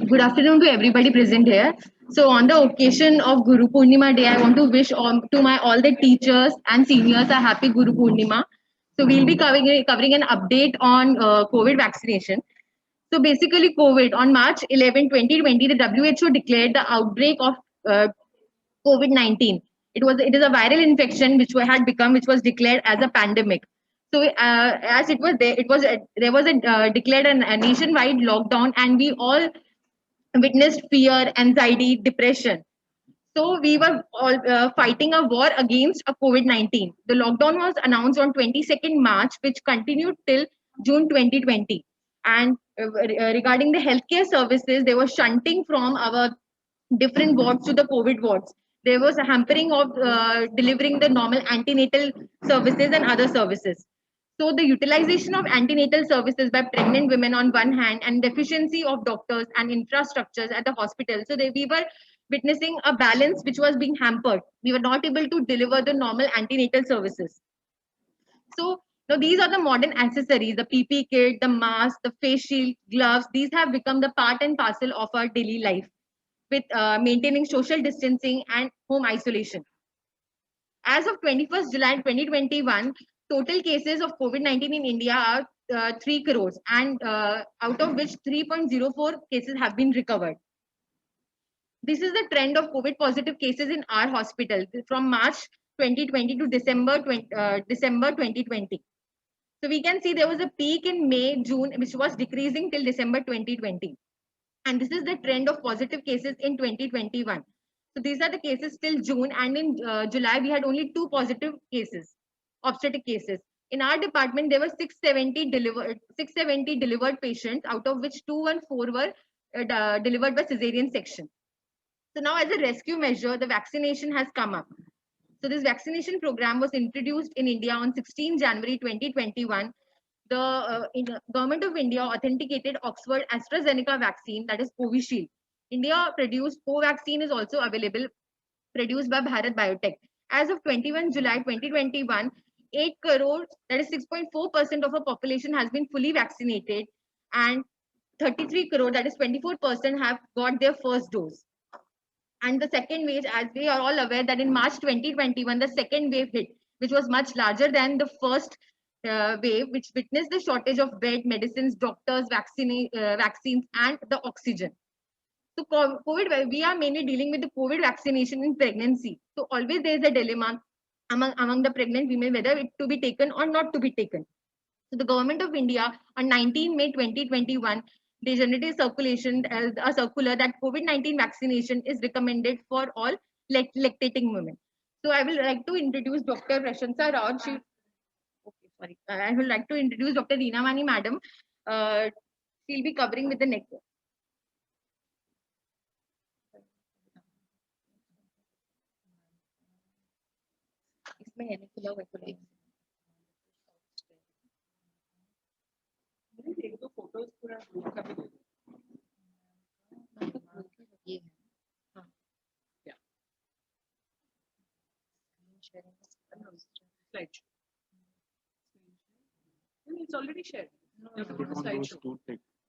Good afternoon to everybody present here. So, on the occasion of Guru Purnima Day, I want to wish to my all the teachers and seniors a happy Guru Purnima. So, we'll be covering an update on COVID vaccination. So, basically, COVID on March 11, 2020, the WHO declared the outbreak of COVID-19. It is a viral infection which was declared as a pandemic. So as there was a declared a nationwide lockdown, and we all witnessed fear, anxiety, depression. So we were all fighting a war against a COVID-19. The lockdown was announced on 22nd March, which continued till June 2020. And regarding the healthcare services, they were shunting from our different wards to the COVID wards. There was a hampering of delivering the normal antenatal services and other services. So the utilization of antenatal services by pregnant women on one hand, and deficiency of doctors and infrastructures at the hospital. So we were witnessing a balance which was being hampered. We were not able to deliver the normal antenatal services. So now these are the modern accessories, the PP kit, the mask, the face shield, gloves. These have become the part and parcel of our daily life with maintaining social distancing and home isolation. As of 21st July 2021, total cases of COVID-19 in India are 3 crores, and out of which 3.04 cases have been recovered. This is the trend of COVID positive cases in our hospital from March 2020 to December 2020. So we can see there was a peak in May, June, which was decreasing till December 2020. And this is the trend of positive cases in 2021. So these are the cases till June, and in July we had only 2 positive cases, obstetric cases. In our department, there were 670 delivered patients, out of which 214 were delivered by cesarean section. So now, as a rescue measure, the vaccination has come up. So this vaccination program was introduced in India on 16 January 2021. The Government of India authenticated Oxford AstraZeneca vaccine, that is Covishield. India produced Covaxin is also available, produced by Bharat Biotech. As of 21 July 2021, 8 crores, that is 6.4% of our population has been fully vaccinated, and 33 crore, that is 24%, have got their first dose. And the second wave, as we are all aware that in March 2021, the second wave hit, which was much larger than the first wave, which witnessed the shortage of bed, medicines, doctors, vaccines, and the oxygen. So COVID, we are mainly dealing with the COVID vaccination in pregnancy. So always there is a dilemma among the pregnant women whether it to be taken or not to be taken. So the Government of India on 19 May 2021, they generated a circular that COVID-19 vaccination is recommended for all lactating women. So I will like to introduce Dr. Prashansa Rao. I would like to introduce Dr. Reena Mani madam. She'll be covering with the next. एक दो photos पूरा group का भी ये है हाँ क्या slide show it's already shared you have to put the slide show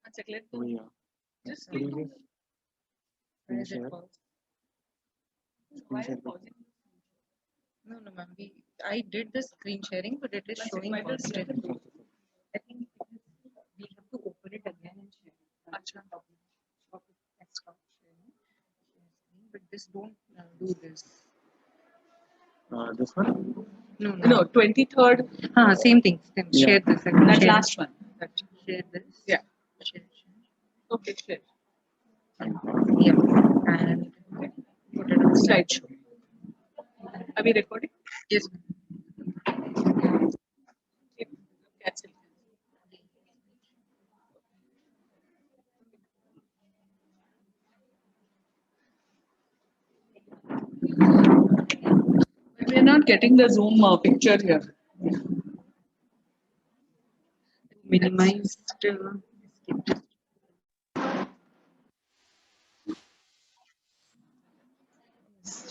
अच्छा click just where is it paused why is it pausing no ma'am I did the screen sharing but it is showing paused I think we have to open it again and share it. Achha. But this don't do this. This one? No, 23rd. Same thing. Yeah. Share this. That last one. Share this. Yeah. Share. Okay, share. Yeah. And put it on slideshow. Are we recording? Yes. Cancel. We are not getting the Zoom picture here. Minimized.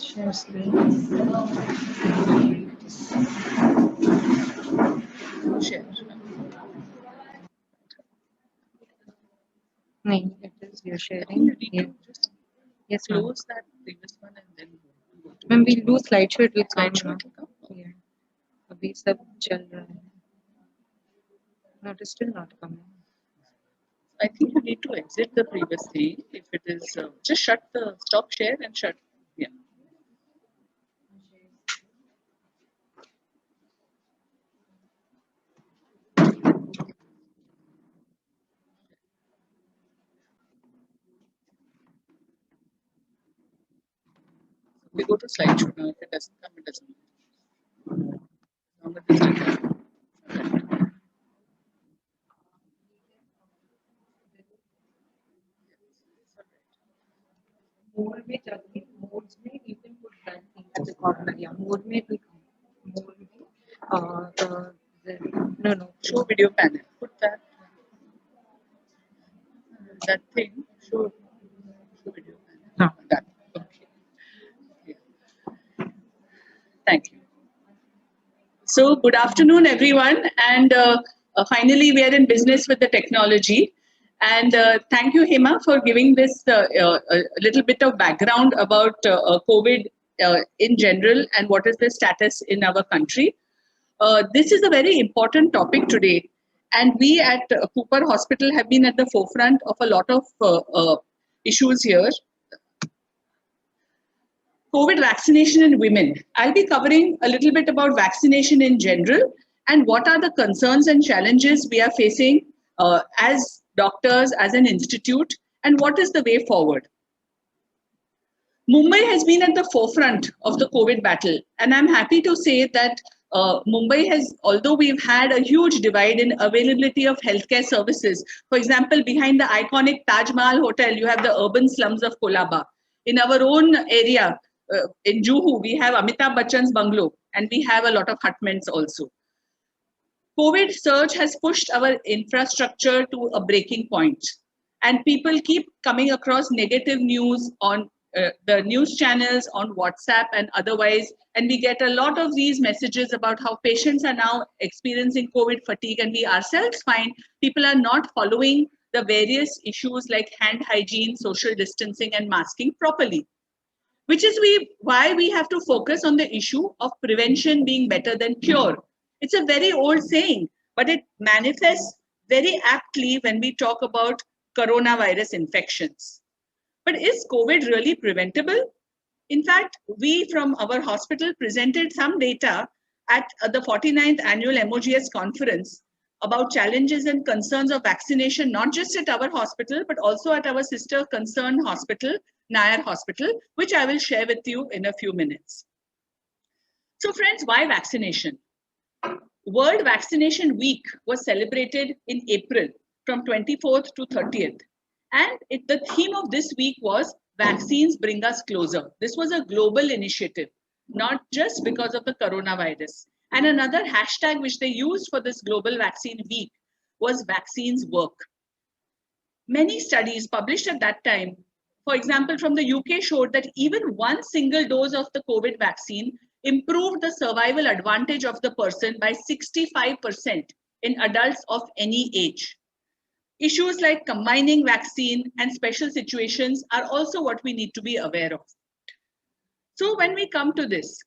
Share screen. Share. No, it is you're sharing. Yeah. Yes, ma'am. Close that previous one and then go to Ma'am, we'll do slideshow. It will come slideshow. now. It will come. Yeah. अभी सब चल रहा है. No, it is still not coming. I think you need to exit the previous thing. If it is, just shut the stop share and shut. Yeah. We go to slideshow now. If it doesn't come, it doesn't. As long as it's still there. More में जाके modes में you can put that thing at the corner. Yeah, mode में भी mode में no Show video panel. Put that thing. Show video panel. हाँ. That. Okay. Yeah. Thank you. So good afternoon, everyone, and finally we are in business with the technology. And thank you, Hema, for giving this a little bit of background about COVID in general and what is the status in our country. This is a very important topic today, and we at Cooper Hospital have been at the forefront of a lot of issues here. COVID vaccination in women. I'll be covering a little bit about vaccination in general and what are the concerns and challenges we are facing as doctors, as an institute, and what is the way forward. Mumbai has been at the forefront of the COVID battle, and I'm happy to say that Mumbai has, although we've had a huge divide in availability of healthcare services. For example, behind the iconic Taj Mahal Hotel, you have the urban slums of Kolaba. In our own area, in Juhu, we have Amitabh Bachchan's bungalow, and we have a lot of hutments also. COVID surge has pushed our infrastructure to a breaking point, and people keep coming across negative news on the news channels, on WhatsApp and otherwise, and we get a lot of these messages about how patients are now experiencing COVID fatigue, and we ourselves find people are not following the various issues like hand hygiene, social distancing, and masking properly. Which is why we have to focus on the issue of prevention being better than cure. It's a very old saying, but it manifests very aptly when we talk about coronavirus infections. But is COVID really preventable? In fact, we from our hospital presented some data at the 49th annual MOGS conference about challenges and concerns of vaccination, not just at our hospital, but also at our sister concerned hospital, Nair Hospital, which I will share with you in a few minutes. So friends, why vaccination? World Vaccination Week was celebrated in April from 24th to 30th. And the theme of this week was Vaccines Bring Us Closer. This was a global initiative, not just because of the coronavirus. And another hashtag which they used for this Global Vaccine Week was Vaccines Work. Many studies published at that time, for example, from the UK, showed that even one single dose of the COVID vaccine improved the survival advantage of the person by 65% in adults of any age. Issues like combining vaccine and special situations are also what we need to be aware of. So when we come to this,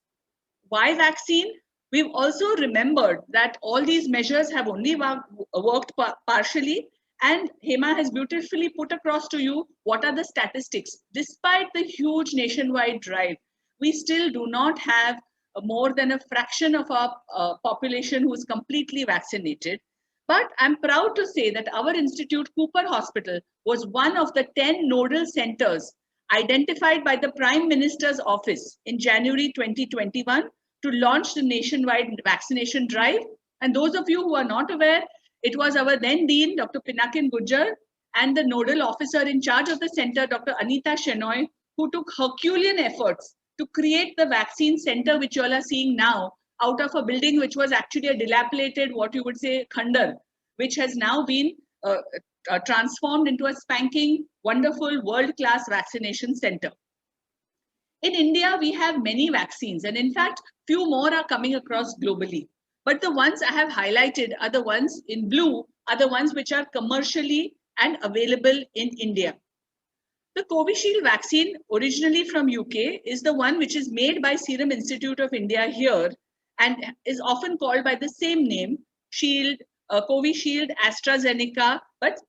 why vaccine? We've also remembered that all these measures have only worked partially, and Hema has beautifully put across to you what are the statistics. Despite the huge nationwide drive, we still do not have more than a fraction of our population who is completely vaccinated. But I'm proud to say that our institute, Cooper Hospital, was one of the 10 nodal centers identified by the Prime Minister's office in January 2021 to launch the nationwide vaccination drive. And those of you who are not aware, it was our then Dean, Dr. Pinakin Gujjar, and the nodal officer in charge of the center, Dr. Anita Shenoy, who took Herculean efforts to create the vaccine center, which you all are seeing now, out of a building which was actually a dilapidated, what you would say, khandar, which has now been transformed into a spanking, wonderful, world-class vaccination center. In India, we have many vaccines, and in fact, few more are coming across globally. But the ones I have highlighted are the ones in blue, are the ones which are commercially and available in India. The Covishield vaccine, originally from UK, is the one which is made by Serum Institute of India here and is often called by the same name, Shield, Covishield, AstraZeneca, but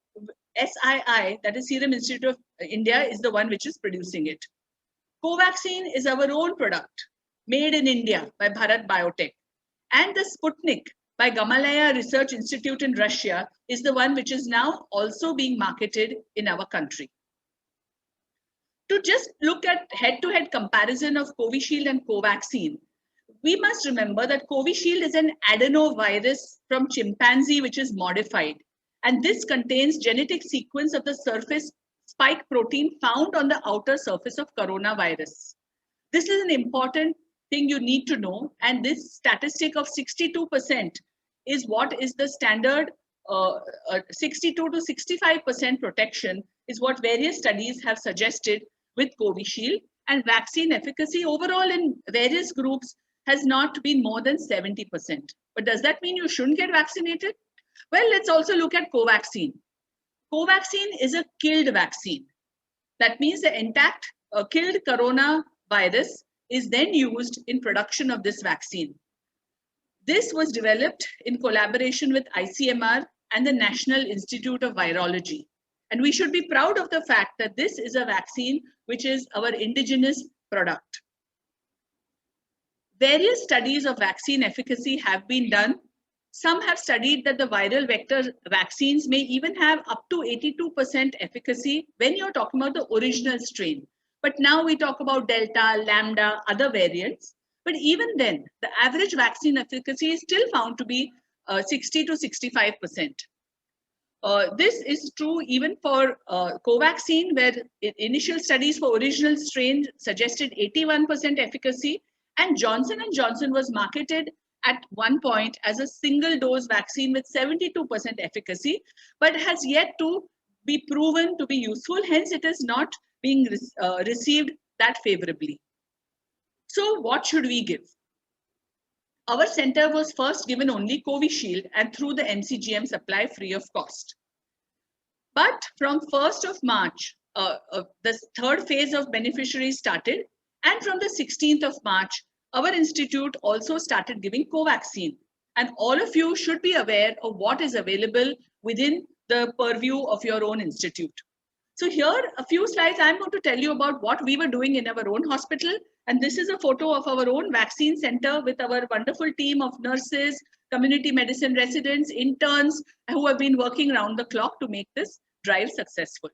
SII, that is Serum Institute of India, is the one which is producing it. Covaxin is our own product, made in India by Bharat Biotech. And the Sputnik by Gamaleya Research Institute in Russia is the one which is now also being marketed in our country. To just look at head-to-head comparison of Covishield and Covaxin, we must remember that Covishield is an adenovirus from chimpanzee which is modified. And this contains genetic sequence of the surface spike protein found on the outer surface of coronavirus. This is an important thing you need to know. And this statistic of 62% is what is the standard 62 to 65% protection is what various studies have suggested with Covishield, and vaccine efficacy overall in various groups has not been more than 70%. But does that mean you shouldn't get vaccinated? Well, let's also look at Covaxin. Covaxin is a killed vaccine. That means the intact killed coronavirus is then used in production of this vaccine. This was developed in collaboration with ICMR and the National Institute of Virology. And we should be proud of the fact that this is a vaccine which is our indigenous product. Various studies of vaccine efficacy have been done. Some have studied that the viral vector vaccines may even have up to 82% efficacy when you're talking about the original strain. But now we talk about Delta, Lambda, other variants. But even then, the average vaccine efficacy is still found to be 60 to 65%. This is true even for Covaxin, where initial studies for original strain suggested 81% efficacy, and Johnson & Johnson was marketed at one point as a single dose vaccine with 72% efficacy, but has yet to be proven to be useful. Hence, it is not being received that favorably. So what should we give? Our center was first given only Covishield and through the MCGM supply free of cost. But from 1st of March, the third phase of beneficiaries started, and from the 16th of March, our institute also started giving Covaxin. And all of you should be aware of what is available within the purview of your own institute. So here, a few slides, I'm going to tell you about what we were doing in our own hospital. And this is a photo of our own vaccine center with our wonderful team of nurses, community medicine residents, interns, who have been working around the clock to make this drive successful.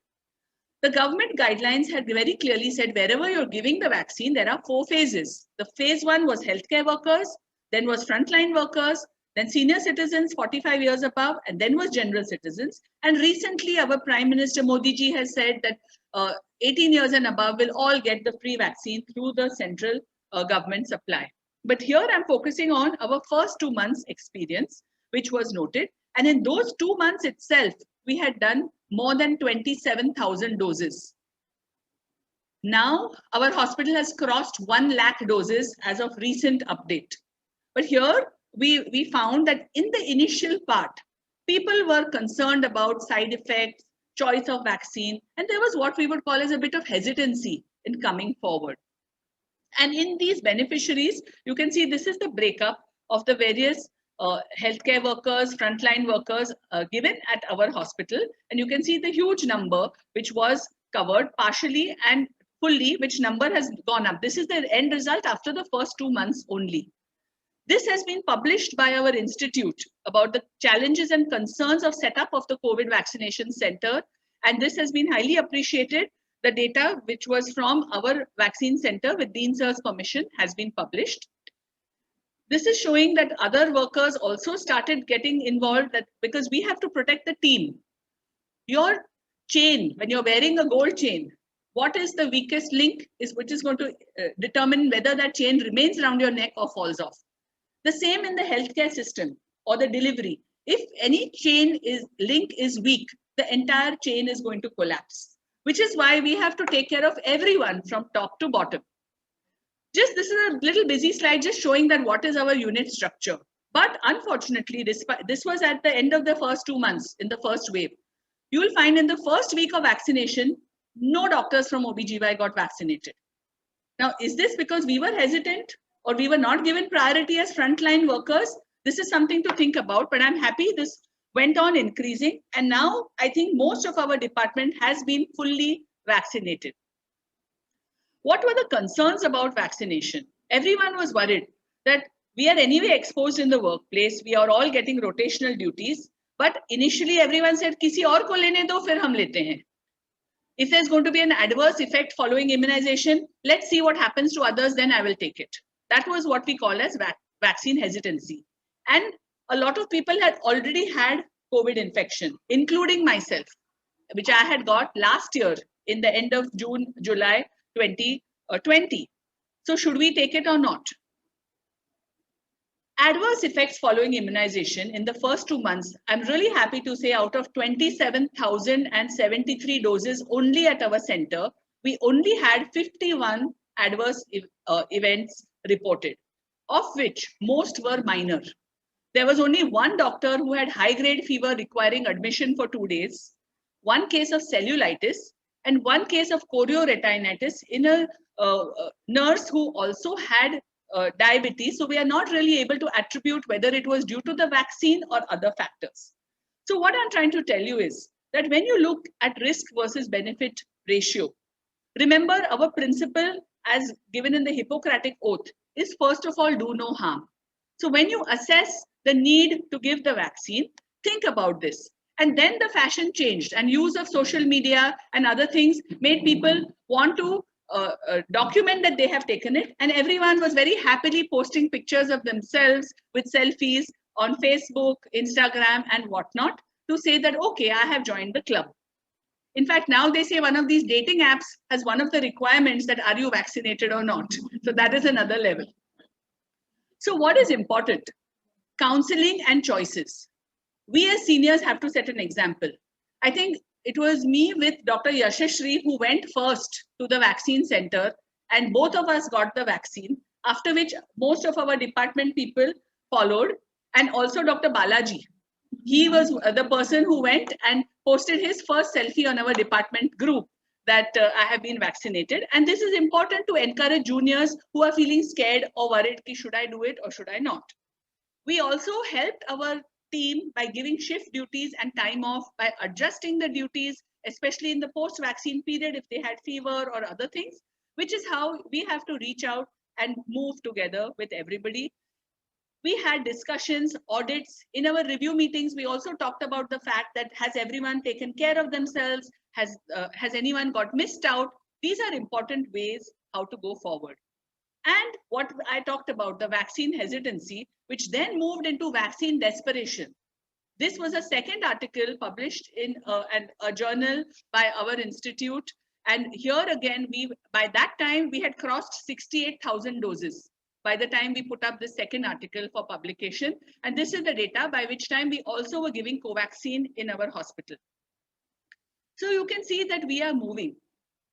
The government guidelines had very clearly said wherever you're giving the vaccine, there are 4 phases. The phase 1 was healthcare workers, then was frontline workers, then senior citizens 45 years above, and then was general citizens. And recently, our Prime Minister Modi ji has said that 18 years and above will all get the free vaccine through the central government supply. But here I'm focusing on our first 2 months experience, which was noted. And in those 2 months itself, we had done more than 27,000 doses. Now, our hospital has crossed 1 lakh doses as of recent update. But here, we found that in the initial part, people were concerned about side effects, choice of vaccine, and there was what we would call as a bit of hesitancy in coming forward. And in these beneficiaries, you can see this is the breakup of the various healthcare workers, frontline workers given at our hospital. And you can see the huge number which was covered partially and fully, which number has gone up. This is the end result after the first 2 months only. This has been published by our institute about the challenges and concerns of setup of the COVID vaccination center. And this has been highly appreciated. The data, which was from our vaccine center with Dean Sir's permission, has been published. This is showing that other workers also started getting involved, that because we have to protect the team. Your chain, when you're wearing a gold chain, what is the weakest link which is going to determine whether that chain remains around your neck or falls off. The same in the healthcare system or the delivery. If any link is weak, the entire chain is going to collapse, which is why we have to take care of everyone from top to bottom. This is a little busy slide just showing that what is our unit structure. But unfortunately, this was at the end of the first 2 months in the first wave. you will find in the first week of vaccination, no doctors from OBGY got vaccinated. Now, is this because we were hesitant or we were not given priority as frontline workers? This is something to think about, but I'm happy this went on increasing. And now I think most of our department has been fully vaccinated. What were the concerns about vaccination? Everyone was worried that we are anyway exposed in the workplace. We are all getting rotational duties. But initially everyone said, Kisi aur ko lene do, fir hum lete hain. If there's going to be an adverse effect following immunization, let's see what happens to others, then I will take it. That was what we call as vaccine hesitancy. And a lot of people had already had COVID infection, including myself, which I had got last year in the end of June, July 2020. So should we take it or not? Adverse effects following immunization in the first 2 months, I'm really happy to say out of 27,073 doses only at our center, we only had 51 adverse events reported, of which most were minor. There was only one doctor who had high-grade fever requiring admission for 2 days, one case of cellulitis, and one case of chorioretinitis in a nurse who also had diabetes. So we are not really able to attribute whether it was due to the vaccine or other factors. So what I'm trying to tell you is that when you look at risk versus benefit ratio, remember our principle as given in the Hippocratic Oath is first of all, do no harm. So when you assess the need to give the vaccine, think about this. And then the fashion changed and use of social media and other things made people want to document that they have taken it, and everyone was very happily posting pictures of themselves with selfies on Facebook, Instagram, and whatnot to say that, okay, I have joined the club. In fact, now they say one of these dating apps has one of the requirements that are you vaccinated or not? So that is another level. So what is important? Counseling and choices. We as seniors have to set an example. I think it was me with Dr. Yashashri who went first to the vaccine center, and both of us got the vaccine, after which most of our department people followed, and also Dr. Balaji. He was the person who went and posted his first selfie on our department group that I have been vaccinated. And this is important to encourage juniors who are feeling scared or worried, ki should I do it or should I not? We also helped our team by giving shift duties and time off, by adjusting the duties, especially in the post-vaccine period if they had fever or other things, which is how we have to reach out and move together with everybody. We had discussions, audits. In our review meetings, we also talked about the fact that has everyone taken care of themselves? Has anyone got missed out? These are important ways how to go forward. And what I talked about, the vaccine hesitancy, which then moved into vaccine desperation. This was a second article published in a journal by our institute. And here again, by that time, we had crossed 68,000 doses by the time we put up the second article for publication. And this is the data by which time we also were giving Covaxin in our hospital. So you can see that we are moving.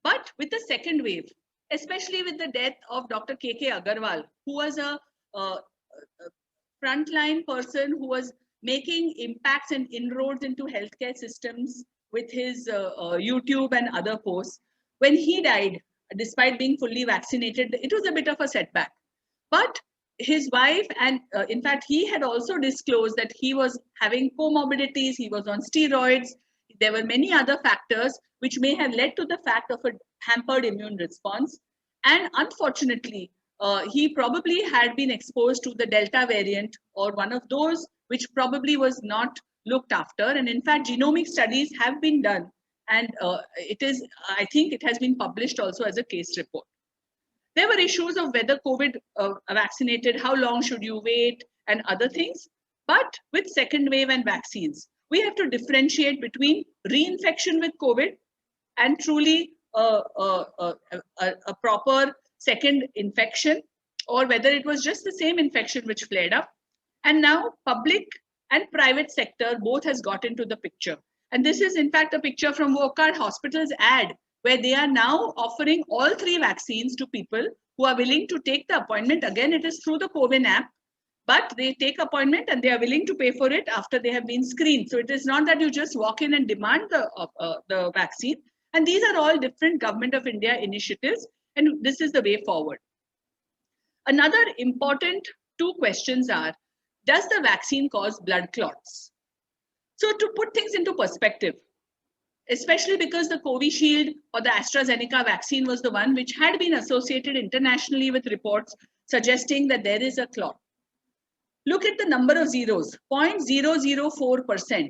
But with the second wave, especially with the death of Dr. K.K. Agarwal, who was a frontline person who was making impacts and inroads into healthcare systems with his YouTube and other posts. When he died, despite being fully vaccinated, it was a bit of a setback. But his wife, and in fact, he had also disclosed that he was having comorbidities, he was on steroids. There were many other factors which may have led to the fact of a hampered immune response. And unfortunately, he probably had been exposed to the Delta variant or one of those which probably was not looked after. And in fact, genomic studies have been done. And I think it has been published also as a case report. There were issues of whether COVID vaccinated, how long should you wait, and other things. But with second wave and vaccines, we have to differentiate between reinfection with COVID and truly a proper second infection, or whether it was just the same infection which flared up. And now public and private sector both has got into the picture. And this is in fact a picture from Wockhardt Hospital's ad, where they are now offering all 3 vaccines to people who are willing to take the appointment. Again, it is through the CoWIN app. but they take appointment and they are willing to pay for it after they have been screened. So it is not that you just walk in and demand the vaccine. And these are all different Government of India initiatives, and this is the way forward. Another important two questions are, does the vaccine cause blood clots? So to put things into perspective, especially because the Covishield or the AstraZeneca vaccine was the one which had been associated internationally with reports suggesting that there is a clot. Look at the number of zeros, 0.004%.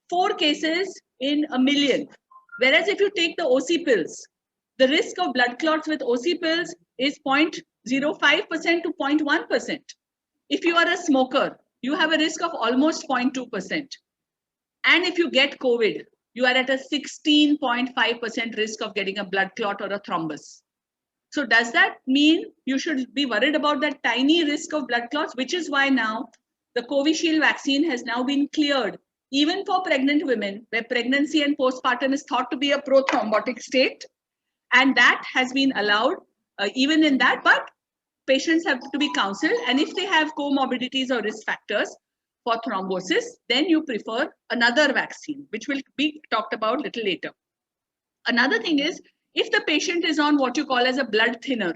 4 cases in a million. Whereas if you take the OC pills, the risk of blood clots with OC pills is 0.05% to 0.1%. If you are a smoker, you have a risk of almost 0.2%. And if you get COVID, you are at a 16.5% risk of getting a blood clot or a thrombus. So does that mean you should be worried about that tiny risk of blood clots, which is why now the Covishield vaccine has now been cleared, even for pregnant women, where pregnancy and postpartum is thought to be a prothrombotic state. And that has been allowed even in that, but patients have to be counseled. And if they have comorbidities or risk factors for thrombosis, then you prefer another vaccine, which will be talked about a little later. Another thing is, if the patient is on what you call as a blood thinner,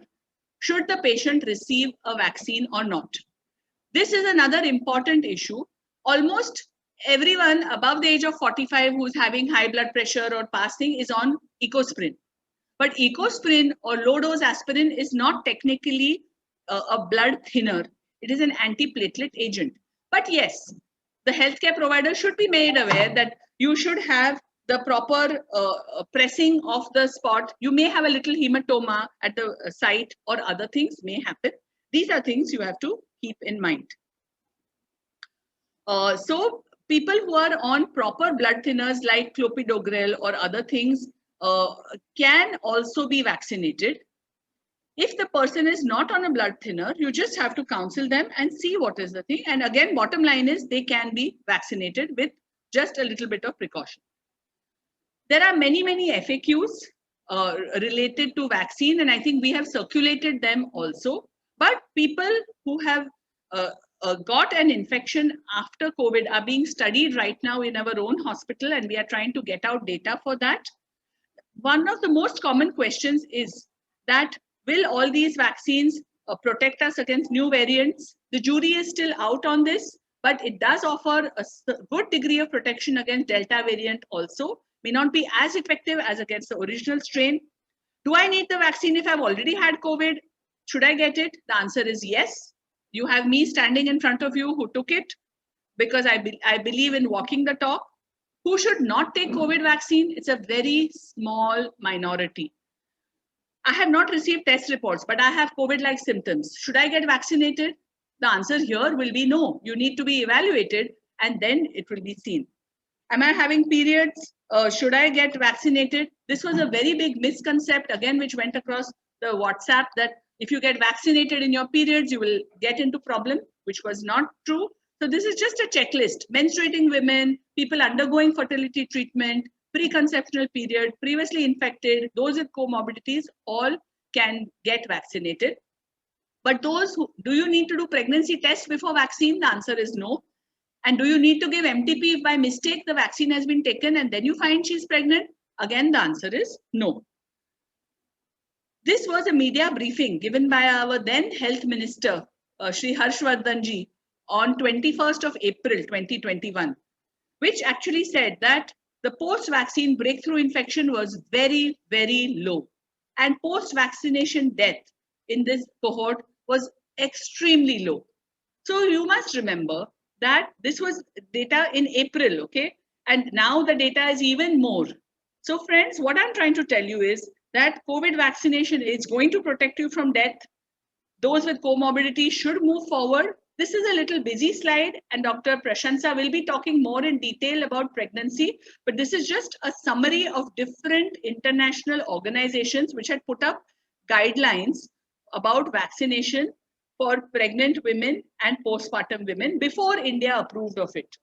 should the patient receive a vaccine or not? This is another important issue. Almost everyone above the age of 45 who's having high blood pressure or passing is on Ecosprin. But Ecosprin or low-dose aspirin is not technically a blood thinner. It is an antiplatelet agent. But yes, the healthcare provider should be made aware that you should have the proper pressing of the spot. You may have a little hematoma at the site or other things may happen. These are things you have to keep in mind. So people who are on proper blood thinners like clopidogrel or other things can also be vaccinated. If the person is not on a blood thinner, you just have to counsel them and see what is the thing. And again, bottom line is they can be vaccinated with just a little bit of precaution. There are many FAQs related to vaccine, and I think we have circulated them also. But people who have got an infection after COVID are being studied right now in our own hospital, and we are trying to get out data for that. One of the most common questions is that, will all these vaccines protect us against new variants? The jury is still out on this, but it does offer a good degree of protection against Delta variant also. May not be as effective as against the original strain. Do I need the vaccine if I've already had COVID? Should I get it? The answer is yes. You have me standing in front of you who took it because I believe in walking the talk. Who should not take COVID vaccine? It's a very small minority. I have not received test reports, but I have COVID-like symptoms. Should I get vaccinated? The answer here will be no. You need to be evaluated and then it will be seen. Am I having periods? Should I get vaccinated? This was a very big misconception, again, which went across the WhatsApp, that if you get vaccinated in your periods, you will get into problem, which was not true. So this is just a checklist. Menstruating women, people undergoing fertility treatment, preconceptional period, previously infected, those with comorbidities, all can get vaccinated. But those who, do you need to do pregnancy tests before vaccine? The answer is no. And do you need to give MTP if by mistake the vaccine has been taken and then you find she's pregnant? Again, the answer is no. This was a media briefing given by our then Health Minister, Shri Harshvardhanji, on 21st of April 2021, which actually said that the post-vaccine breakthrough infection was very, very low. And post-vaccination death in this cohort was extremely low. So you must remember that this was data in April, okay? And now the data is even more. So friends, what I'm trying to tell you is that COVID vaccination is going to protect you from death. Those with comorbidity should move forward. This is a little busy slide and Dr. Prashansa will be talking more in detail about pregnancy, but this is just a summary of different international organizations which had put up guidelines about vaccination for pregnant women and postpartum women before India approved of it.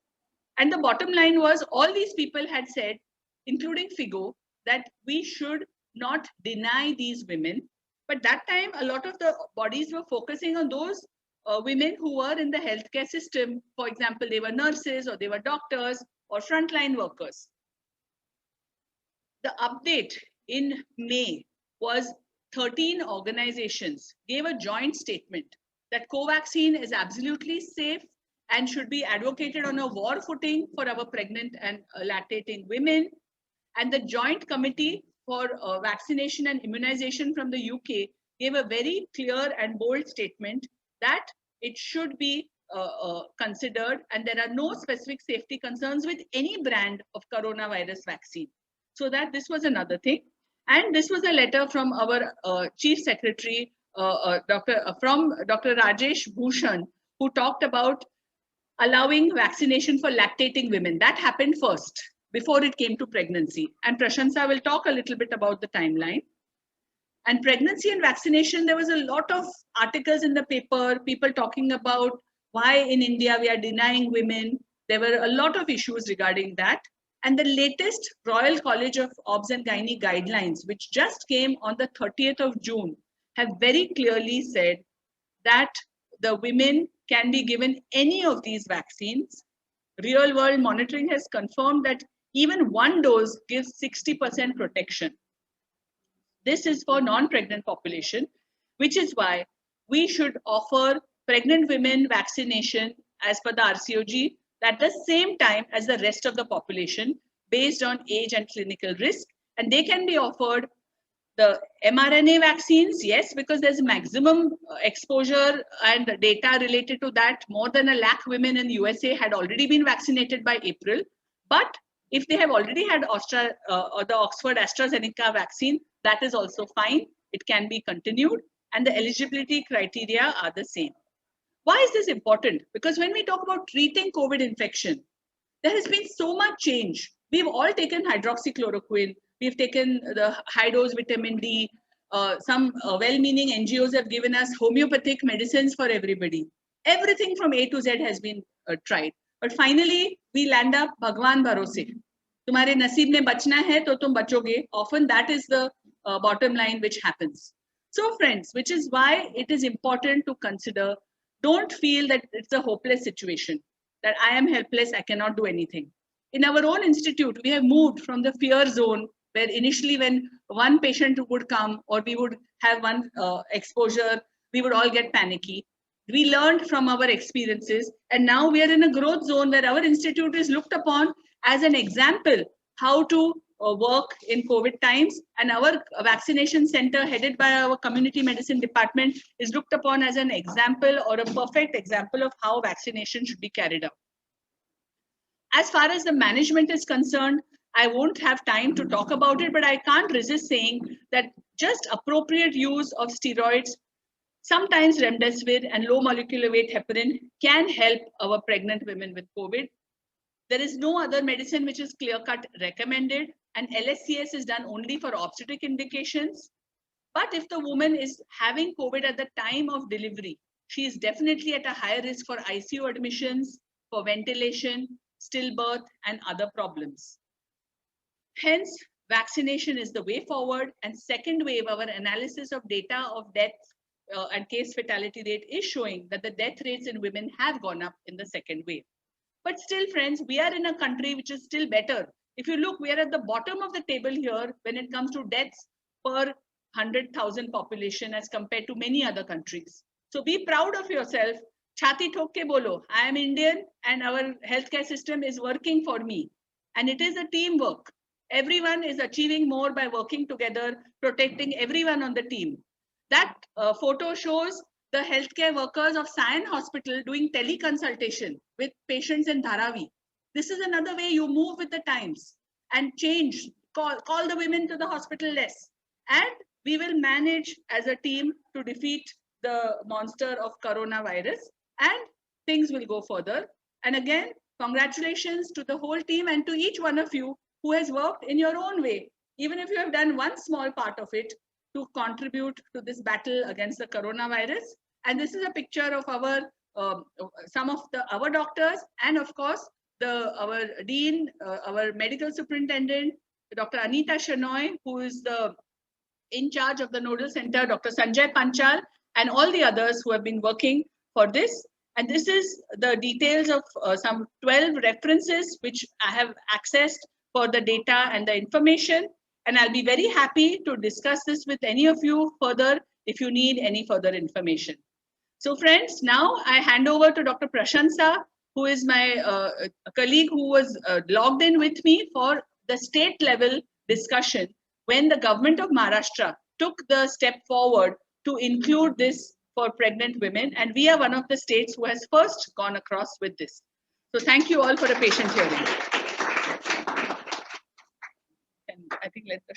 And the bottom line was all these people had said, including FIGO, that we should not deny these women. But that time, a lot of the bodies were focusing on those women who were in the healthcare system. For example, they were nurses or they were doctors or frontline workers. The update in May was 13 organizations gave a joint statement that Covaxin is absolutely safe and should be advocated on a war footing for our pregnant and lactating women. And the Joint Committee for Vaccination and Immunization from the UK gave a very clear and bold statement that it should be considered, and there are no specific safety concerns with any brand of coronavirus vaccine. So that this was another thing. And this was a letter from our Chief Secretary, Dr. Rajesh Bhushan, who talked about allowing vaccination for lactating women. That happened first, before it came to pregnancy. And Prashansa will talk a little bit about the timeline. And pregnancy and vaccination, there was a lot of articles in the paper, people talking about why in India we are denying women. There were a lot of issues regarding that. And the latest Royal College of Obs and Gynae guidelines, which just came on the 30th of June, have very clearly said that the women can be given any of these vaccines. Real world monitoring has confirmed that even one dose gives 60% protection. This is for non-pregnant population, which is why we should offer pregnant women vaccination as per the RCOG at the same time as the rest of the population based on age and clinical risk. And they can be offered the mRNA vaccines, yes, because there's maximum exposure and data related to that. More than 1 lakh women in USA had already been vaccinated by April. But if they have already had the Oxford AstraZeneca vaccine, that is also fine. It can be continued, and the eligibility criteria are the same. Why is this important? Because when we talk about treating COVID infection, there has been so much change. We've all taken hydroxychloroquine. We've taken the high-dose vitamin D. Some well-meaning NGOs have given us homeopathic medicines for everybody. Everything from A to Z has been tried. But finally, we land up Bhagwan Bharose. Tumhare naseeb mein bachna hai, to tum bachoge. Often that is the bottom line which happens. So friends, which is why it is important to consider, don't feel that it's a hopeless situation, that I am helpless, I cannot do anything. In our own institute, we have moved from the fear zone where initially when one patient would come or we would have one exposure, we would all get panicky. We learned from our experiences, and now we are in a growth zone where our institute is looked upon as an example how to work in COVID times, and our vaccination center headed by our community medicine department is looked upon as an example or a perfect example of how vaccination should be carried out. As far as the management is concerned, I won't have time to talk about it, but I can't resist saying that just appropriate use of steroids, sometimes remdesivir and low molecular weight heparin, can help our pregnant women with COVID. There is no other medicine which is clear-cut recommended, and LSCS is done only for obstetric indications. But if the woman is having COVID at the time of delivery, she is definitely at a higher risk for ICU admissions, for ventilation, stillbirth, and other problems. Hence, vaccination is the way forward. And second wave, our analysis of data of death and case fatality rate is showing that the death rates in women have gone up in the second wave. But still, friends, we are in a country which is still better. If you look, we are at the bottom of the table here when it comes to deaths per 100,000 population as compared to many other countries. So be proud of yourself. Chhati thok ke bolo, I am Indian and our healthcare system is working for me. And it is a teamwork. Everyone is achieving more by working together, protecting everyone on the team. That photo shows the healthcare workers of Sion Hospital doing teleconsultation with patients in Dharavi. This is another way you move with the times and change, call the women to the hospital less. And we will manage as a team to defeat the monster of coronavirus, and things will go further. And again, congratulations to the whole team and to each one of you who has worked in your own way, even if you have done one small part of it, to contribute to this battle against the coronavirus. And this is a picture of our some of our doctors, and of course our dean, our medical superintendent, Dr. Anita Shenoy, who is in charge of the nodal center, Dr. Sanjay Panchal, and all the others who have been working for this. And this is the details of some 12 references which I have accessed for the data and the information. And I'll be very happy to discuss this with any of you further if you need any further information. So friends, now I hand over to Dr. Prashansa, who is my colleague who was logged in with me for the state level discussion when the government of Maharashtra took the step forward to include this for pregnant women. And we are one of the states who has first gone across with this. So thank you all for a patient hearing. And I think let the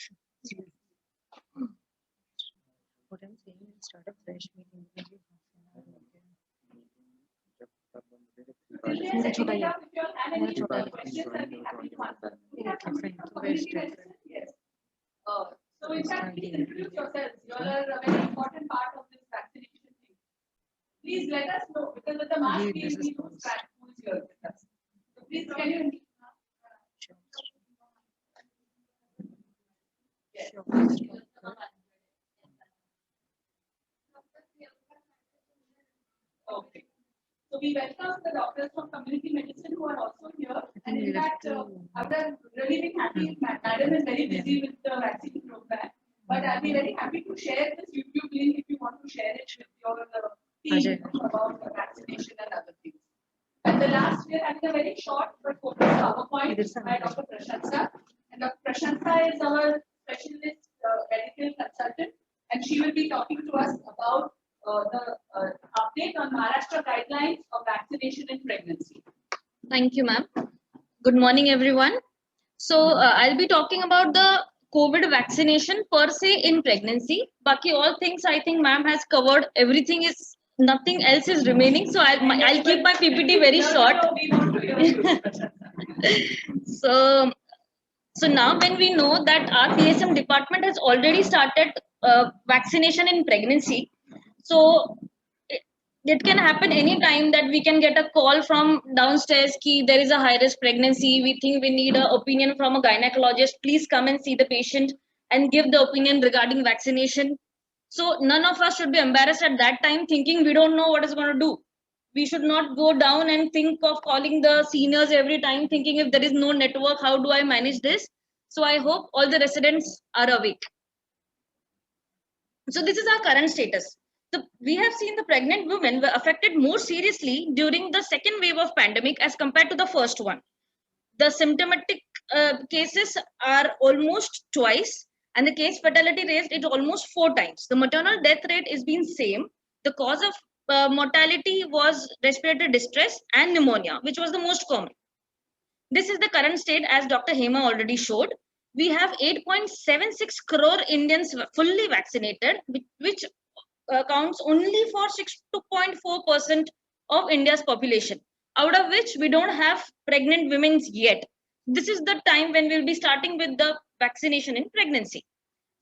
What I'm saying is start a fresh meeting. Yes, so in fact, please introduce yourselves. You all are a very important part of this vaccination thing. Please let us know, because with the mask we lose track who is here with us. So please can you introduce? Yes. Okay. So we welcome the doctors from community medicine who are also here. And in fact, I would have really been happy if Madam is very busy with the vaccine program. But I'll be very happy to share this YouTube link if you want to share it with your team about the vaccination and other things. And the last, we're having a very short but focused PowerPoint by Dr. Prashansa. And Dr. Prashansa is our specialist medical consultant, and she will be talking to us about the update on Maharashtra guidelines of vaccination in pregnancy. Thank you, ma'am. Good morning, everyone. So I'll be talking about the COVID vaccination per se in pregnancy. Baki all things I think ma'am has covered. Everything is, nothing else is remaining. So I'll keep my PPT very short. So now when we know that our PSM department has already started vaccination in pregnancy, so it can happen anytime that we can get a call from downstairs ki there is a high risk pregnancy, we think we need an opinion from a gynecologist, please come and see the patient and give the opinion regarding vaccination. So none of us should be embarrassed at that time thinking we don't know what is going to do. We should not go down and think of calling the seniors every time thinking if there is no network, how do I manage this? So I hope all the residents are awake. So this is our current status. So we have seen the pregnant women were affected more seriously during the second wave of pandemic as compared to the first one. The symptomatic cases are almost twice, and the case fatality rate is almost 4 times. The maternal death rate is being same. The cause of mortality was respiratory distress and pneumonia, which was the most common. This is the current state as Dr. Hema already showed. We have 8.76 crore Indians fully vaccinated, which counts only for 6.4% of India's population, out of which we don't have pregnant women yet. This is the time when we'll be starting with the vaccination in pregnancy.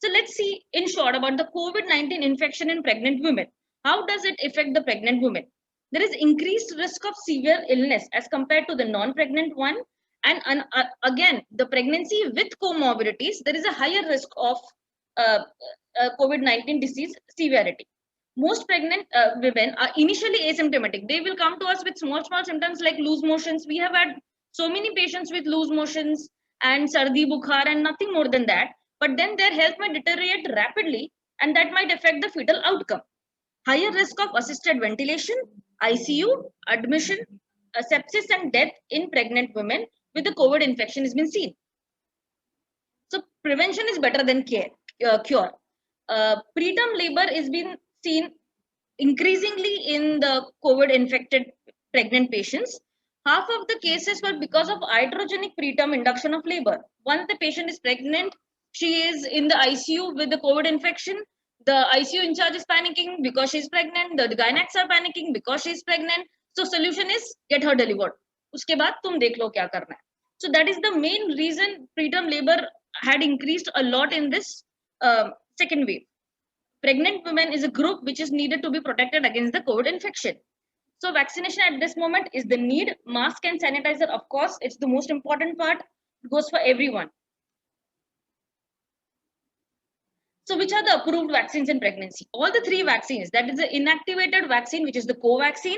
So let's see in short about the COVID-19 infection in pregnant women. How does it affect the pregnant women? There is increased risk of severe illness as compared to the non-pregnant one. And again, the pregnancy with comorbidities, there is a higher risk of COVID-19 disease severity. Most pregnant women are initially asymptomatic. They will come to us with small symptoms like loose motions. We have had so many patients with loose motions and sardi bukhar and nothing more than that. But then their health might deteriorate rapidly and that might affect the fetal outcome. Higher risk of assisted ventilation, ICU, admission, sepsis and death in pregnant women with the COVID infection has been seen. So prevention is better than cure. Preterm labor is being seen increasingly in the COVID infected pregnant patients. Half of the cases were because of iatrogenic preterm induction of labor. Once the patient is pregnant, she is in the ICU with the COVID infection. The ICU in charge is panicking because she's pregnant. The gynacs are panicking because she's pregnant. So solution is get her delivered. Uske baad tum dekh lo kya karna hai. So that is the main reason preterm labor had increased a lot in this second wave. Pregnant women is a group which is needed to be protected against the COVID infection. So vaccination at this moment is the need. Mask and sanitizer, of course, it's the most important part. It goes for everyone. So which are the approved vaccines in pregnancy? All the three vaccines, that is the inactivated vaccine, which is the Covaxin.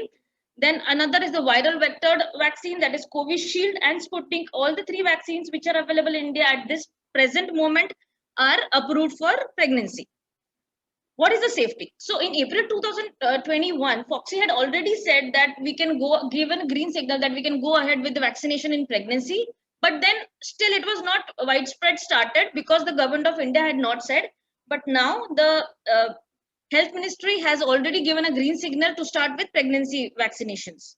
Then another is the viral vectored vaccine, that is Covishield and Sputnik. All the three vaccines which are available in India at this present moment are approved for pregnancy. What is the safety? So in April 2021, Foxy had already said that we can go, given a green signal that we can go ahead with the vaccination in pregnancy. But then still it was not widespread started because the government of India had not said. But now the Health Ministry has already given a green signal to start with pregnancy vaccinations.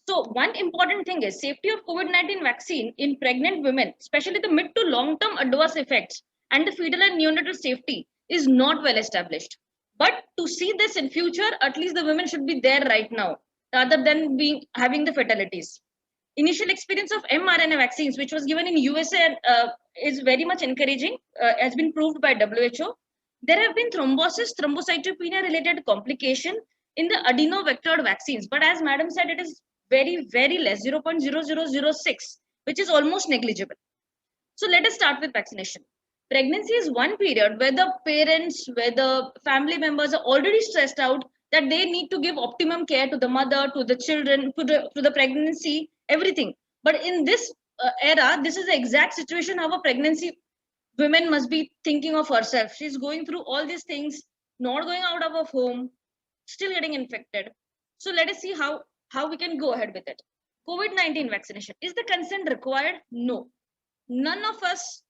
So one important thing is safety of COVID-19 vaccine in pregnant women, especially the mid to long-term adverse effects and the fetal and neonatal safety is not well established. But to see this in future, at least the women should be there right now, rather than having the fatalities. Initial experience of mRNA vaccines, which was given in USA, is very much encouraging, has been proved by WHO. There have been thrombosis, thrombocytopenia related complication in the adeno-vectored vaccines. But as Madam said, it is very, very less, 0.0006, which is almost negligible. So let us start with vaccination. Pregnancy is one period where the parents, where the family members are already stressed out that they need to give optimum care to the mother, to the children, to the pregnancy, everything. But in this era, this is the exact situation how a pregnancy woman must be thinking of herself. She's going through all these things, not going out of her home, still getting infected. So let us see how we can go ahead with it. COVID-19 vaccination. Is the consent required? No. None of us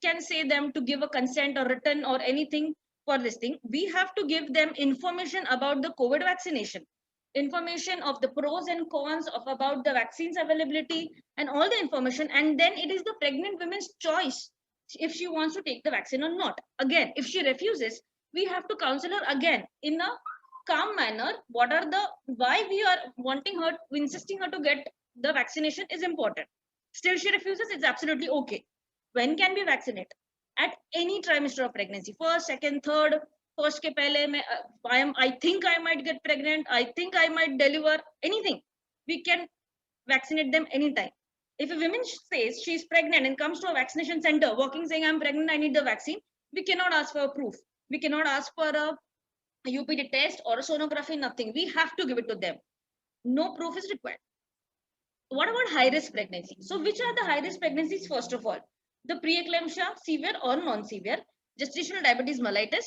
can say them to give a consent or written or anything for this thing. We have to give them information about the COVID vaccination, information of the pros and cons of about the vaccines availability and all the information. And then it is the pregnant woman's choice if she wants to take the vaccine or not. Again, if she refuses, we have to counsel her again in a calm manner. Why we are wanting her, insisting her to get the vaccination is important. Still she refuses, it's absolutely okay. When can we vaccinate? At any trimester of pregnancy, first, second, third, first ke pehle I think I might get pregnant, I think I might deliver, anything. We can vaccinate them anytime. If a woman says she's pregnant and comes to a vaccination center, walking saying I'm pregnant, I need the vaccine, we cannot ask for a proof. We cannot ask for a UPD test or a sonography, nothing. We have to give it to them. No proof is required. What about high-risk pregnancy? So which are the high-risk pregnancies? First of all, the preeclampsia, severe or non-severe, gestational diabetes mellitus,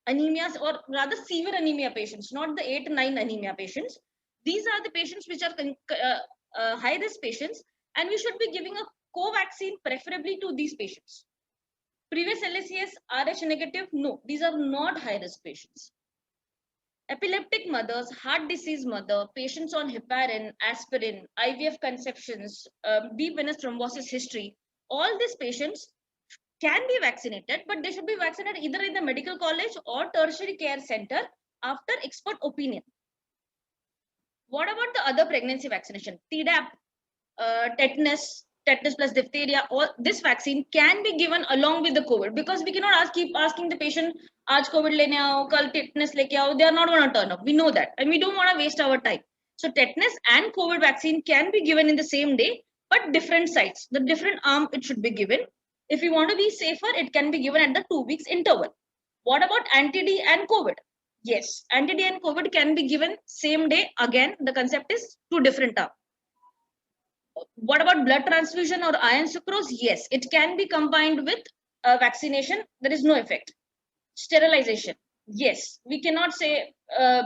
anemias, or rather severe anemia patients, not the 8 and 9 anemia patients. These are the patients which are high-risk patients, and we should be giving a co-vaccine preferably to these patients. Previous LACS, Rh negative, no, these are not high-risk patients. Epileptic mothers, heart disease mother, patients on heparin, aspirin, IVF conceptions, deep venous thrombosis history, all these patients can be vaccinated, but they should be vaccinated either in the medical college or tertiary care center after expert opinion. What about the other pregnancy vaccination? Tdap, tetanus plus diphtheria, all this vaccine can be given along with the COVID, because we cannot keep asking the patient, aaj COVID lene aao, kal tetanus leke aao. They are not going to turn up. We know that, and we don't want to waste our time. So tetanus and COVID vaccine can be given in the same day, but different sites, the different arm it should be given. If you want to be safer, it can be given at the 2 weeks interval. What about anti-D and COVID? Yes, anti-D and COVID can be given same day. Again, the concept is 2 different arms. What about blood transfusion or iron sucrose? Yes, it can be combined with vaccination. There is no effect. Sterilization. Yes, we cannot say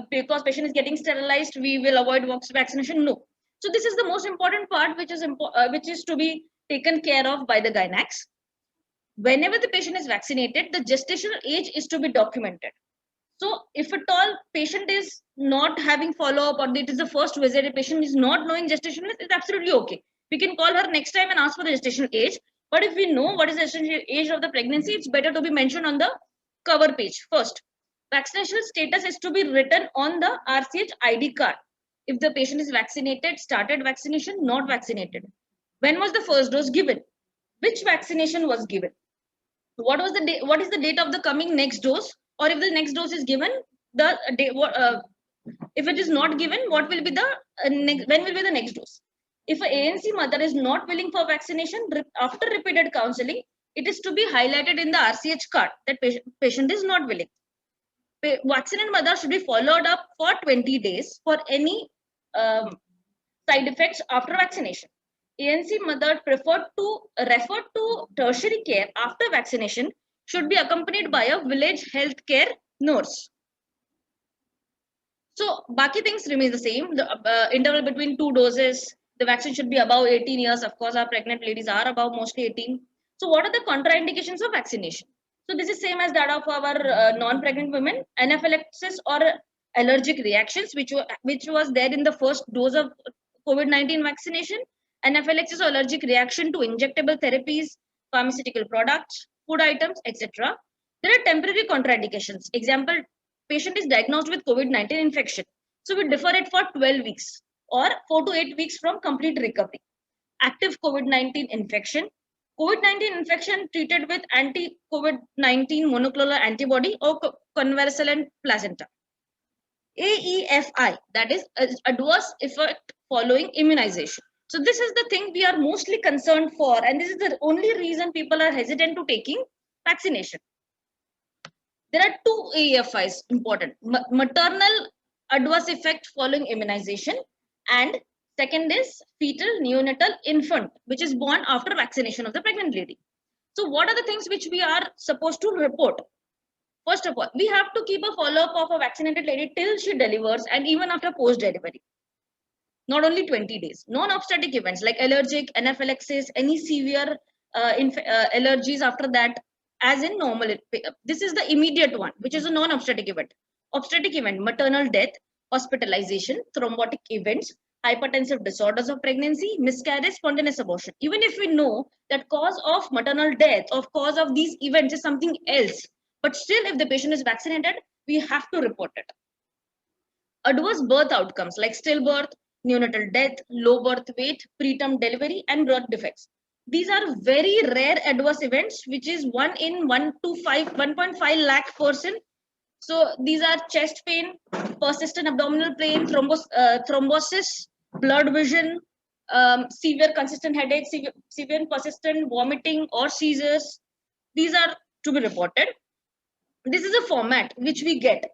because patient is getting sterilized, we will avoid vaccination. No. So this is the most important part, which is to be taken care of by the gynacs. Whenever the patient is vaccinated, the gestational age is to be documented. So if at all patient is not having follow-up, or it is the first visit, a patient is not knowing gestational age, it's absolutely okay. We can call her next time and ask for the gestational age. But if we know what is the gestational age of the pregnancy, it's better to be mentioned on the cover page first. Vaccination status is to be written on the RCH ID card. If the patient is vaccinated, started vaccination, not vaccinated. When was the first dose given? Which vaccination was given? What is the date of the coming next dose? Or if the next dose is given, if it is not given, what will be the when will be the next dose? If an ANC mother is not willing for vaccination, after repeated counseling, it is to be highlighted in the RCH card that patient is not willing. Vaccinated mother should be followed up for 20 days for any side effects after vaccination. ANC mother referred to tertiary care after vaccination should be accompanied by a village healthcare nurse. So, baki things remain the same. The interval between 2 doses, the vaccine should be above 18 years. Of course, our pregnant ladies are above mostly 18. So, what are the contraindications of vaccination? So, this is same as that of our non-pregnant women. Anaphylaxis or allergic reactions, which was there in the first dose of COVID-19 vaccination. Anaphylaxis or allergic reaction to injectable therapies, pharmaceutical products, food items, etc. There are temporary contraindications. Example, patient is diagnosed with COVID-19 infection. So we defer it for 12 weeks or 4 to 8 weeks from complete recovery. Active COVID-19 infection. COVID-19 infection treated with anti-COVID-19 monoclonal antibody or convalescent placenta. AEFI, that is adverse effect following immunization. So this is the thing we are mostly concerned for, and this is the only reason people are hesitant to taking vaccination. There are 2 AEFIs important: maternal adverse effect following immunization, and second is fetal neonatal infant, which is born after vaccination of the pregnant lady. So what are the things which we are supposed to report? First of all, we have to keep a follow-up of a vaccinated lady till she delivers and even after post-delivery. Not only 20 days. Non-obstetric events like allergic, anaphylaxis, any severe allergies after that, as in normal. This is the immediate one, which is a non-obstetric event. Obstetric event, maternal death, hospitalization, thrombotic events, hypertensive disorders of pregnancy, miscarriage, spontaneous abortion. Even if we know that cause of maternal death or cause of these events is something else, but still if the patient is vaccinated, we have to report it. Adverse birth outcomes like stillbirth, neonatal death, low birth weight, preterm delivery, and birth defects. These are very rare adverse events, which is 1 in 1.5 lakh person. So these are chest pain, persistent abdominal pain, thrombosis, blurred vision, severe consistent headache, severe persistent vomiting or seizures. These are to be reported. This is a format which we get.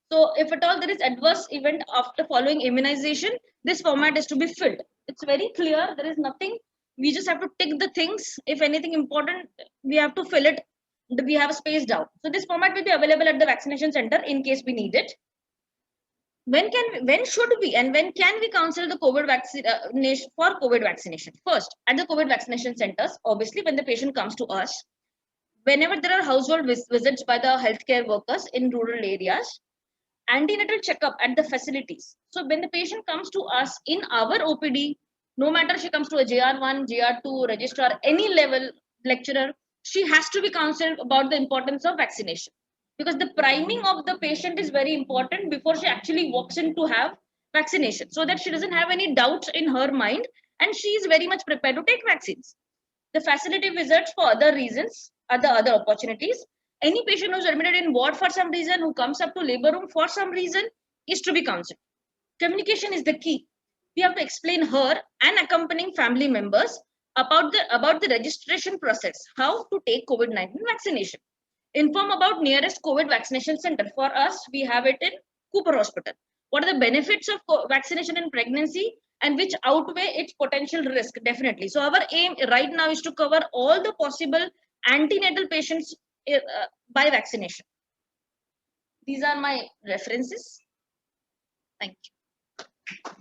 So if at all there is adverse event after following immunization, this format is to be filled. It's very clear. There is nothing. We just have to tick the things. If anything important, we have to fill it. We have spaced out. So this format will be available at the vaccination center in case we need it. When should we and when can we counsel the COVID vaccination for COVID vaccination? First, at the COVID vaccination centers, obviously when the patient comes to us, whenever there are household visits by the healthcare workers in rural areas, antenatal checkup at the facilities. So when the patient comes to us in our OPD, no matter she comes to a JR1, JR2, registrar, any level lecturer, she has to be counseled about the importance of vaccination. Because the priming of the patient is very important before she actually walks in to have vaccination, so that she doesn't have any doubts in her mind and she is very much prepared to take vaccines. The facility visits for other reasons are the other opportunities. Any patient who's admitted in ward for some reason, who comes up to labor room for some reason, is to be counseled. Communication is the key. We have to explain her and accompanying family members about the registration process, how to take COVID-19 vaccination. Inform about nearest COVID vaccination center. For us, we have it in Cooper Hospital. What are the benefits of vaccination in pregnancy and which outweigh its potential risk? Definitely. So our aim right now is to cover all the possible antenatal patients by vaccination. These are my references. Thank you.